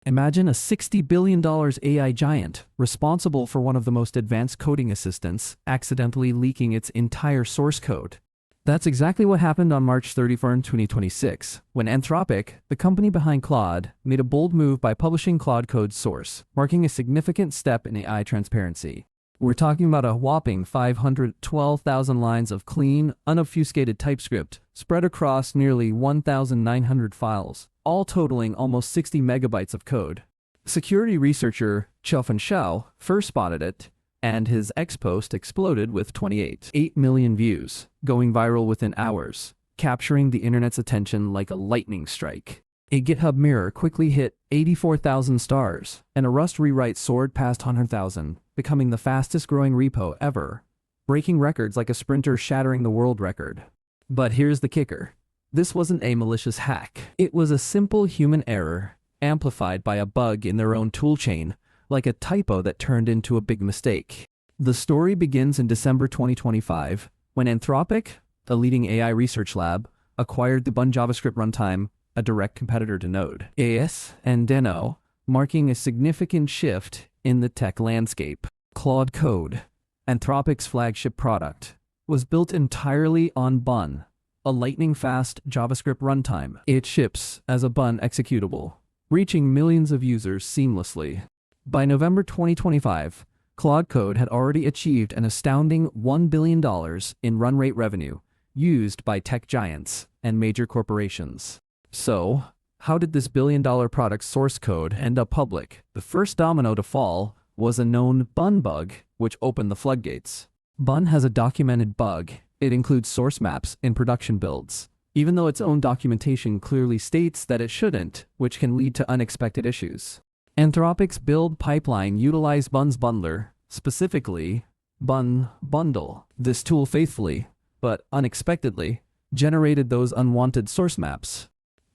Imagine a $60 billion AI giant, responsible for one of the most advanced coding assistants, accidentally leaking its entire source code. That's exactly what happened on March 31, 2026, when Anthropic, the company behind Claude, made a bold move by publishing Claude Code's source, marking a significant step in AI transparency. We're talking about a whopping 512,000 lines of clean, unobfuscated TypeScript spread across nearly 1,900 files, all totaling almost 60 megabytes of code. Security researcher Chufen Shao first spotted it, and his X post exploded with 28 million views, going viral within hours, capturing the internet's attention like a lightning strike. A GitHub mirror quickly hit 84,000 stars, and a Rust rewrite soared past 100,000, becoming the fastest-growing repo ever, breaking records like a sprinter shattering the world record. But here's the kicker. This wasn't a malicious hack. It was a simple human error, amplified by a bug in their own toolchain, like a typo that turned into a big mistake. The story begins in December 2025, when Anthropic, a leading AI research lab, acquired the Bun JavaScript runtime, a direct competitor to Node.js and Deno, marking a significant shift in the tech landscape. Claude Code, Anthropic's flagship product, was built entirely on Bun, a lightning-fast JavaScript runtime. It ships as a Bun executable, reaching millions of users seamlessly. By November 2025, Claude Code had already achieved an astounding $1 billion in run rate revenue, used by tech giants and major corporations. So, how did this billion-dollar product's source code end up public? The first domino to fall was a known Bun bug, which opened the floodgates. Bun has a documented bug. It includes source maps in production builds, even though its own documentation clearly states that it shouldn't, which can lead to unexpected issues. Anthropic's build pipeline utilized Bun's bundler, specifically Bun Bundle. This tool faithfully, but unexpectedly, generated those unwanted source maps.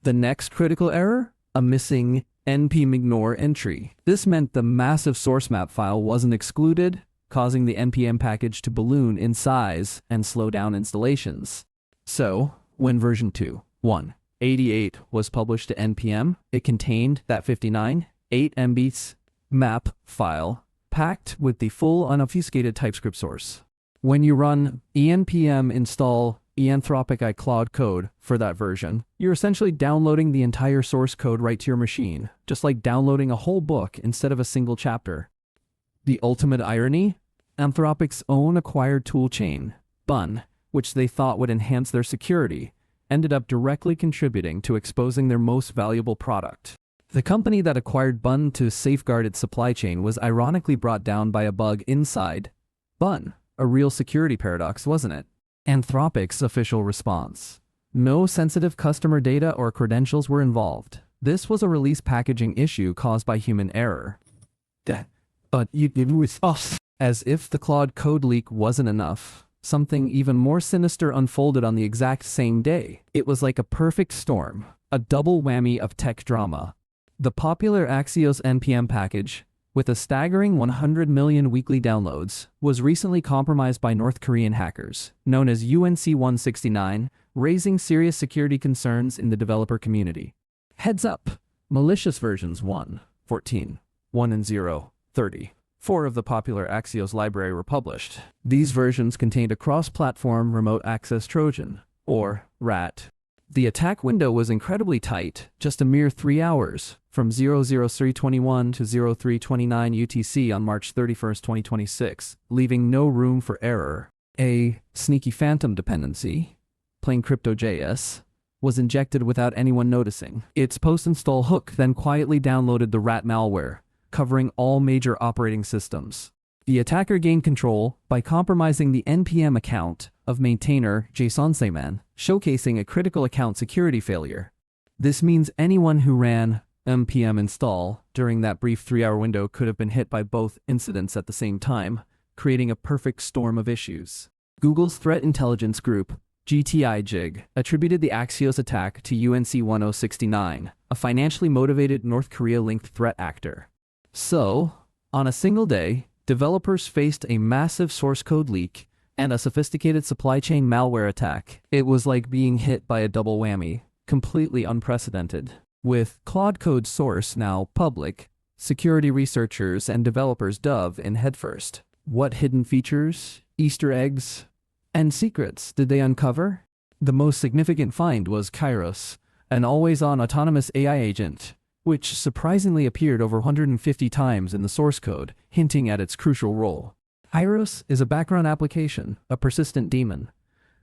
The next critical error? A missing npm-ignore entry. This meant the massive source map file wasn't excluded, causing the npm package to balloon in size and slow down installations. So, when version 2.1.88 was published to npm, it contained that 59.8 MB map file, packed with the full unobfuscated TypeScript source. When you run enpm install Anthropic Claude Code for that version, you're essentially downloading the entire source code right to your machine, just like downloading a whole book instead of a single chapter. The ultimate irony? Anthropic's own acquired toolchain, Bun, which they thought would enhance their security, ended up directly contributing to exposing their most valuable product. The company that acquired Bun to safeguard its supply chain was ironically brought down by a bug inside Bun. A real security paradox, wasn't it? Anthropic's official response. No sensitive customer data or credentials were involved. This was a release packaging issue caused by human error. But you did with us. As if the Claude Code leak wasn't enough, something even more sinister unfolded on the exact same day. It was like a perfect storm, a double whammy of tech drama. The popular Axios NPM package, with a staggering 100 million weekly downloads, was recently compromised by North Korean hackers, known as UNC-169, raising serious security concerns in the developer community. Heads up! Malicious versions 1.14, 1 and 0.30. 4 of the popular Axios library were published. These versions contained a cross-platform remote access Trojan, or RAT. The attack window was incredibly tight, just a mere 3 hours, from 00321 to 0329 UTC on March 31, 2026, leaving no room for error. A sneaky phantom dependency, plain crypto.js, was injected without anyone noticing. Its post-install hook then quietly downloaded the rat malware, covering all major operating systems. The attacker gained control by compromising the NPM account of maintainer Jason Seyman, showcasing a critical account security failure. This means anyone who ran npm install during that brief 3-hour window could have been hit by both incidents at the same time, creating a perfect storm of issues. Google's threat intelligence group, GTI-JIG, attributed the Axios attack to UNC-1069, a financially motivated North Korea-linked threat actor. So, on a single day, developers faced a massive source code leak and a sophisticated supply chain malware attack. It was like being hit by a double whammy, completely unprecedented. With Claude Code Source now public, security researchers and developers dove in headfirst. What hidden features, Easter eggs, and secrets did they uncover? The most significant find was Kairos, an always-on autonomous AI agent, which surprisingly appeared over 150 times in the source code, hinting at its crucial role. Kairos is a background application, a persistent daemon.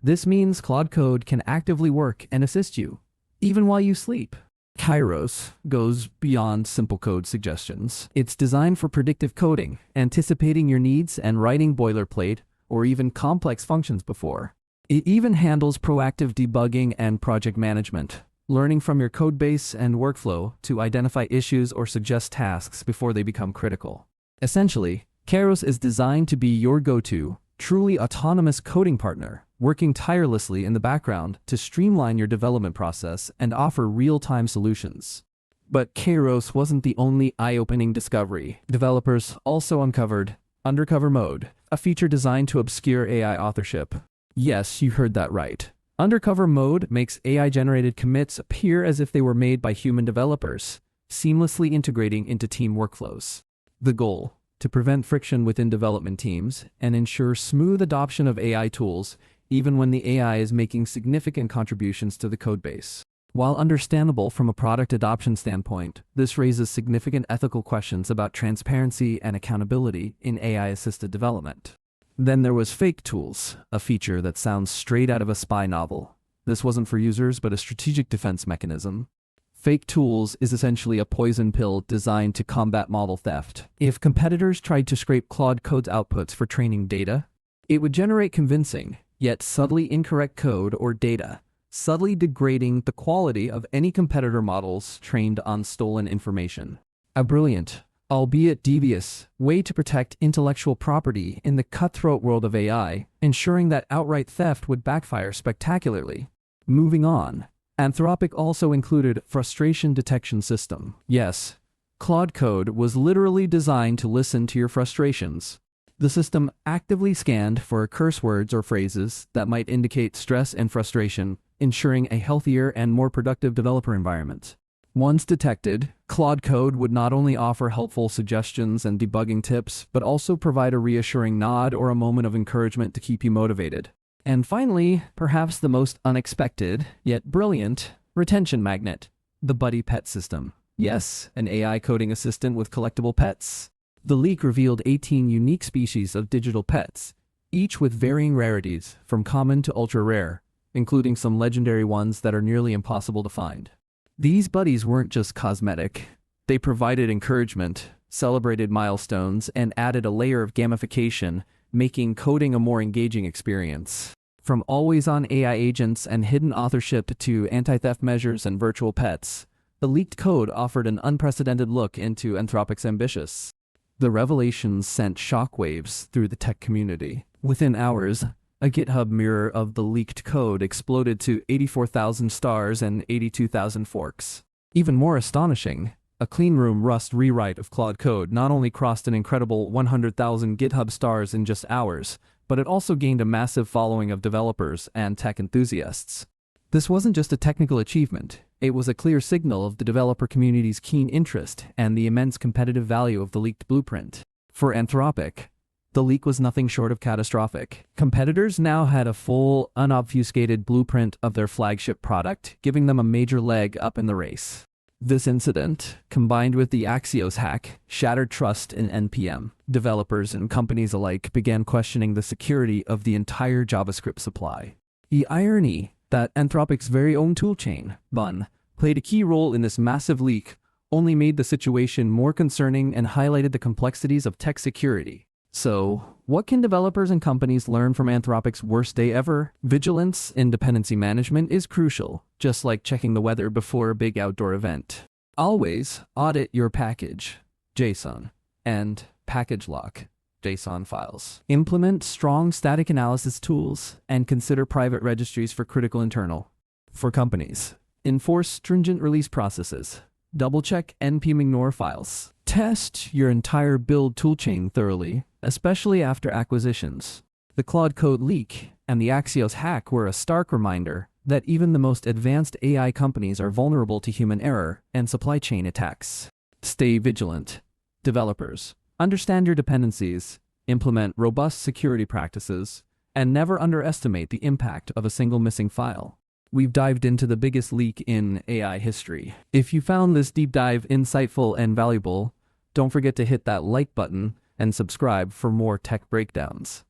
This means Claude Code can actively work and assist you, even while you sleep. Kairos goes beyond simple code suggestions. It's designed for predictive coding, anticipating your needs and writing boilerplate or even complex functions before. It even handles proactive debugging and project management, learning from your codebase and workflow to identify issues or suggest tasks before they become critical. Essentially, Kairos is designed to be your go-to, truly autonomous coding partner, working tirelessly in the background to streamline your development process and offer real-time solutions. But Kairos wasn't the only eye-opening discovery. Developers also uncovered Undercover Mode, a feature designed to obscure AI authorship. Yes, you heard that right. Undercover Mode makes AI-generated commits appear as if they were made by human developers, seamlessly integrating into team workflows. The goal: to prevent friction within development teams and ensure smooth adoption of AI tools, even when the AI is making significant contributions to the codebase. While understandable from a product adoption standpoint, this raises significant ethical questions about transparency and accountability in AI-assisted development. Then there was fake tools, a feature that sounds straight out of a spy novel. This wasn't for users, but a strategic defense mechanism. Fake tools is essentially a poison pill designed to combat model theft. If competitors tried to scrape Claude Code's outputs for training data, it would generate convincing, yet subtly incorrect code or data, subtly degrading the quality of any competitor models trained on stolen information. A brilliant, albeit devious, way to protect intellectual property in the cutthroat world of AI, ensuring that outright theft would backfire spectacularly. Moving on, Anthropic also included frustration detection system. Yes, Claude Code was literally designed to listen to your frustrations. The system actively scanned for curse words or phrases that might indicate stress and frustration, ensuring a healthier and more productive developer environment. Once detected, Claude Code would not only offer helpful suggestions and debugging tips, but also provide a reassuring nod or a moment of encouragement to keep you motivated. And finally, perhaps the most unexpected, yet brilliant, retention magnet: the Buddy Pet system. Yes, an AI coding assistant with collectible pets. The leak revealed 18 unique species of digital pets, each with varying rarities, from common to ultra-rare, including some legendary ones that are nearly impossible to find. These buddies weren't just cosmetic. They provided encouragement, celebrated milestones, and added a layer of gamification, making coding a more engaging experience. From always-on AI agents and hidden authorship to anti-theft measures and virtual pets, the leaked code offered an unprecedented look into Anthropic's ambitions. The revelations sent shockwaves through the tech community. Within hours, a GitHub mirror of the leaked code exploded to 84,000 stars and 82,000 forks. Even more astonishing, a cleanroom Rust rewrite of Claude Code not only crossed an incredible 100,000 GitHub stars in just hours, but it also gained a massive following of developers and tech enthusiasts. This wasn't just a technical achievement, it was a clear signal of the developer community's keen interest and the immense competitive value of the leaked blueprint. For Anthropic, the leak was nothing short of catastrophic. Competitors now had a full, unobfuscated blueprint of their flagship product, giving them a major leg up in the race. This incident, combined with the Axios hack, shattered trust in NPM. Developers and companies alike began questioning the security of the entire JavaScript supply. The irony that Anthropic's very own toolchain, Bun, played a key role in this massive leak only made the situation more concerning and highlighted the complexities of tech security. So, what can developers and companies learn from Anthropic's worst day ever? Vigilance in dependency management is crucial, just like checking the weather before a big outdoor event. Always audit your package, JSON, and package lock, JSON files. Implement strong static analysis tools and consider private registries for critical internal. For companies, enforce stringent release processes. Double-check npm-ignore files. Test your entire build toolchain thoroughly, especially after acquisitions. The Claude Code leak and the Axios hack were a stark reminder that even the most advanced AI companies are vulnerable to human error and supply chain attacks. Stay vigilant. Developers, understand your dependencies, implement robust security practices, and never underestimate the impact of a single missing file. We've dived into the biggest leak in AI history. If you found this deep dive insightful and valuable, don't forget to hit that like button and subscribe for more tech breakdowns.